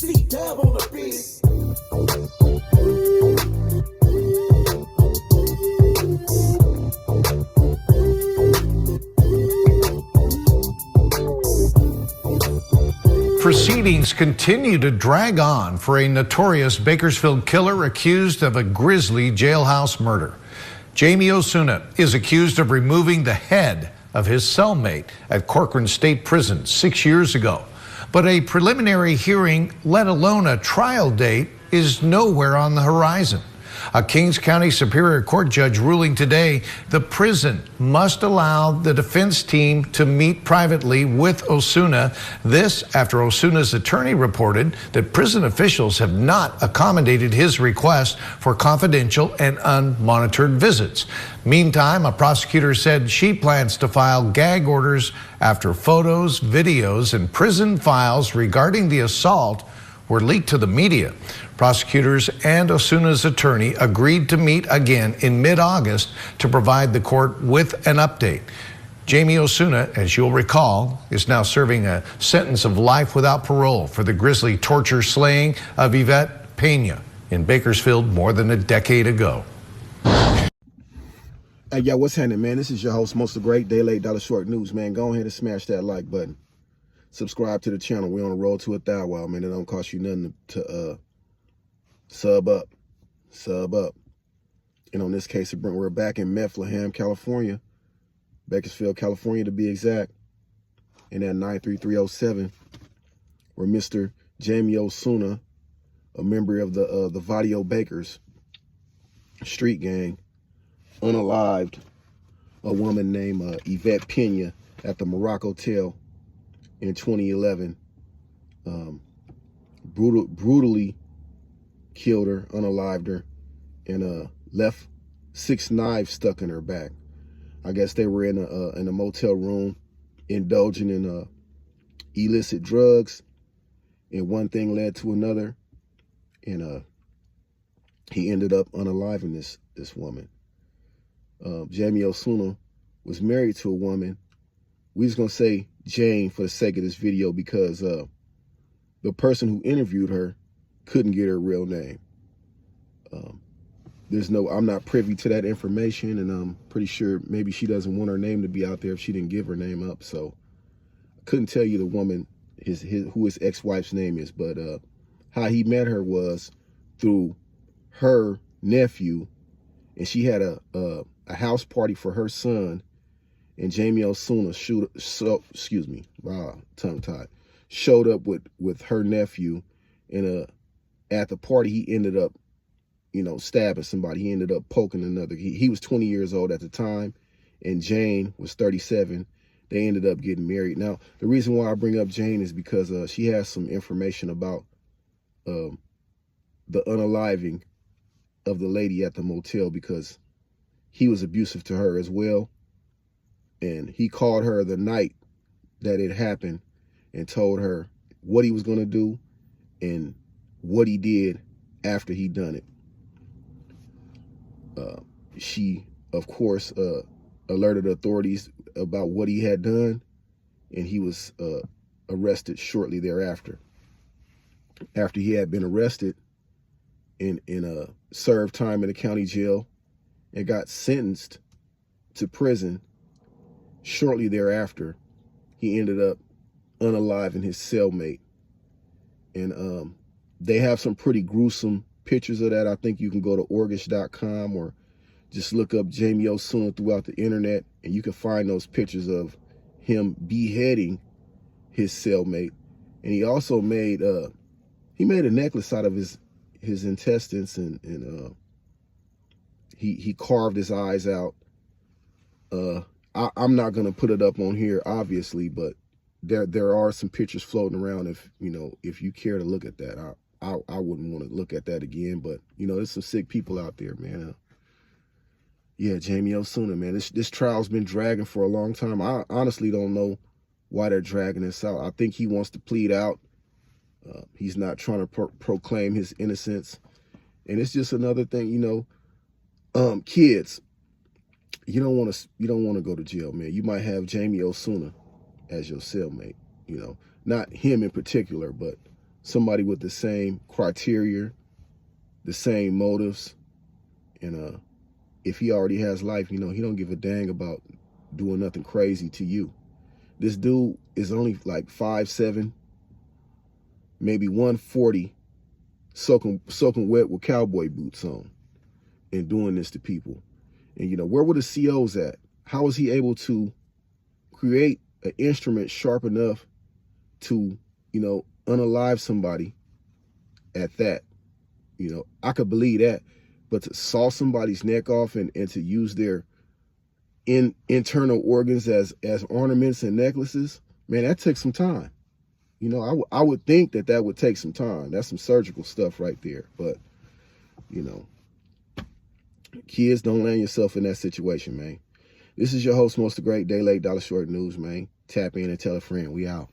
C-Dub on the beat. Proceedings continue to drag on for a notorious Bakersfield killer accused of a grisly jailhouse murder. JAMIE Osuna is accused of removing the head of his cellmate at Corcoran State Prison 6 years ago. But a preliminary hearing, let alone a trial date, is nowhere on the horizon. A Kings County Superior Court judge ruling today the prison must allow the defense team to meet privately with Osuna. This after Osuna's attorney reported that prison officials have not accommodated his request for confidential and unmonitored visits. Meantime, a prosecutor said she plans to file gag orders after photos, videos, and prison files regarding the assault were leaked to the media. Prosecutors and Osuna's attorney agreed to meet again in mid-August to provide the court with an update. JAMIE Osuna, as you'll recall, is now serving a sentence of life without parole for the grisly torture slaying of Yvette Pena in Bakersfield more than a decade ago. Hey, yo, what's happening, man? This is your host, Most of the Great, Day Late, Dollar Short News, man. Go ahead and smash that like button. Subscribe to the channel. We're on the road to 1,000, man. It don't cost you nothing to sub up. And on this case, we're back in Bethlehem, California, Bakersfield, California to be exact, and at 93307, where Mr. JAMIE Osuna, a member of the Vadio Bakers street gang, unalived a woman named Yvette Pena at the Morocco Hotel in 2011, brutally killed her, unalived her, and left 6 knives stuck in her back. I guess they were in a motel room, indulging in illicit drugs, and one thing led to another, and he ended up unaliving this woman. JAMIE Osuna was married to a woman. We're just gonna say Jane for the sake of this video because the person who interviewed her couldn't get her real name. I'm not privy to that information, and I'm pretty sure maybe she doesn't want her name to be out there if she didn't give her name up. So I couldn't tell you the woman, who his ex-wife's name is, but how he met her was through her nephew, and she had a house party for her son. And JAMIE Osuna showed up with her nephew, and at the party he ended up, stabbing somebody. He ended up poking another. He was 20 years old at the time, and Jane was 37. They ended up getting married. Now, the reason why I bring up Jane is because she has some information about the unaliving of the lady at the motel, because he was abusive to her as well. And he called her the night that it happened and told her what he was going to do and what he did after he done it. She, of course, alerted authorities about what he had done, and he was arrested shortly thereafter. After he had been arrested and served time in the county jail and got sentenced to prison, shortly thereafter, he ended up unaliving his cellmate. And they have some pretty gruesome pictures of that. I think you can go to Orgish.com or just look up JAMIE Osuna throughout the internet, and you can find those pictures of him beheading his cellmate. And he also made a necklace out of his intestines, and he carved his eyes out. I'm not gonna put it up on here, obviously, but there are some pictures floating around. If you care to look at that, I wouldn't want to look at that again. But there's some sick people out there, man. Yeah, JAMIE Osuna, man. This trial's been dragging for a long time. I honestly don't know why they're dragging this out. I think he wants to plead out. He's not trying to proclaim his innocence, and it's just another thing. Kids, you don't want to go to jail, man. You might have JAMIE Osuna as your cellmate. Not him in particular, but somebody with the same criteria, the same motives. And if he already has life, you know, he don't give a dang about doing nothing crazy to you. This dude is only like 5'7", maybe 140, soaking wet with cowboy boots on and doing this to people. And, you know, where were the COs at? How was he able to create an instrument sharp enough to, you know, unalive somebody at that? You know, I could believe that. But to saw somebody's neck off and to use their internal organs as ornaments and necklaces, man, that took some time. You know, I would think that would take some time. That's some surgical stuff right there. But, you know, kids, don't land yourself in that situation, man. This is your host, Most the Great, Day Late, Dollar Short News, man. Tap in and tell a friend. We out.